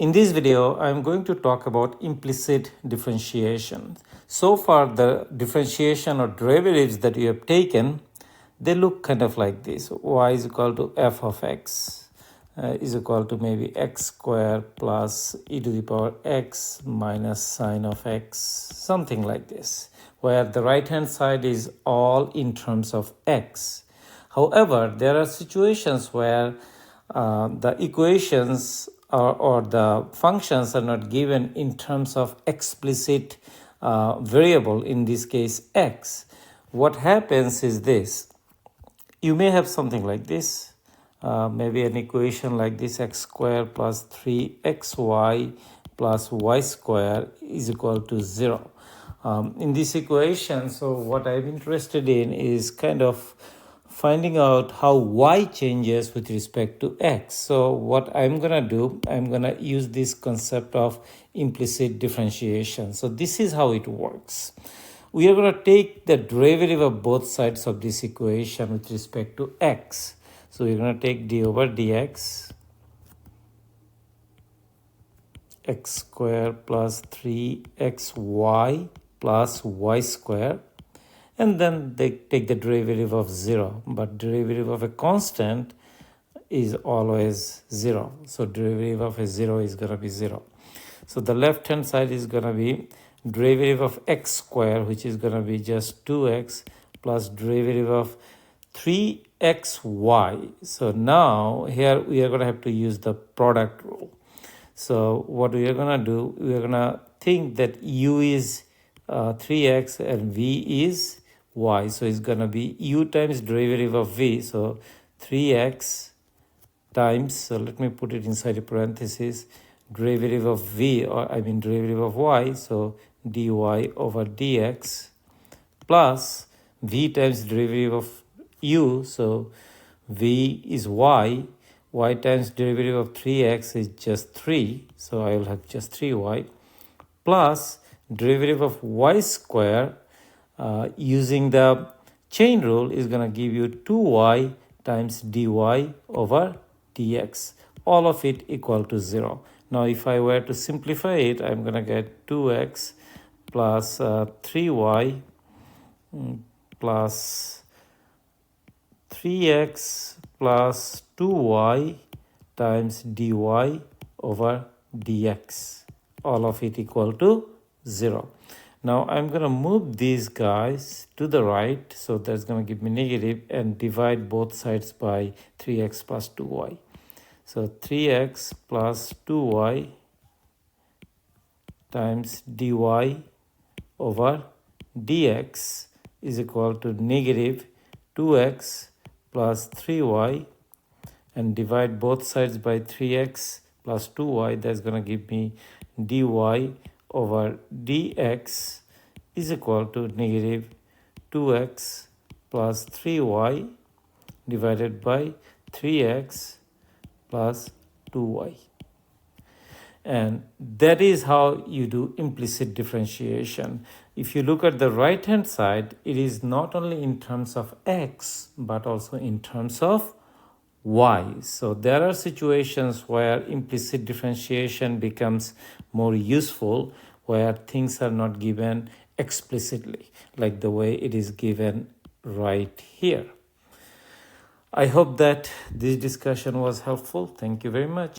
In this video, I'm going to talk about implicit differentiation. So far, the differentiation or derivatives that we have taken, they look kind of like this. Y is equal to f of x is equal to maybe x squared plus e to the power x minus sine of x, something like this, where the right-hand side is all in terms of x. However, there are situations where the equations or the functions are not given in terms of explicit variable, in this case x. What happens is this. You may have something like this, maybe an equation like this: x squared plus 3xy plus y squared is equal to 0. In this equation, so what I'm interested in is kind of finding out how y changes with respect to x. So what I'm going to do, I'm going to use this concept of implicit differentiation. So this is how it works. We are going to take the derivative of both sides of this equation with respect to x. So we're going to take d over dx, x squared plus 3xy plus y squared. And then they take the derivative of 0. But derivative of a constant is always 0. So derivative of a 0 is going to be 0. So the left-hand side is going to be derivative of x squared, which is going to be just 2x, plus derivative of 3xy. So now here we are going to have to use the product rule. So what we are going to do, we are going to think that u is 3x and v is y. So it's going to be u times derivative of v. So 3x times, so let me put it inside a parenthesis, derivative of v, or I mean derivative of y. So dy over dx plus v times derivative of u. So v is y. Y times derivative of 3x is just 3. So I will have just 3y plus derivative of y square using the chain rule is going to give you 2y times dy over dx, all of it equal to 0. Now if I were to simplify it, I'm going to get 2x plus 3y plus 3x plus 2y times dy over dx, all of it equal to 0. Now I'm going to move these guys to the right, so that's going to give me negative, and divide both sides by 3x plus 2y. So 3x plus 2y times dy over dx is equal to negative 2x plus 3y, and divide both sides by 3x plus 2y. That's going to give me dy over dx is equal to negative 2x plus 3y divided by 3x plus 2y. And that is how you do implicit differentiation. If you look at the right hand side, it is not only in terms of x but also in terms of y. So there are situations where implicit differentiation becomes more useful, where things are not given explicitly, like the way it is given right here. I hope that this discussion was helpful. Thank you very much.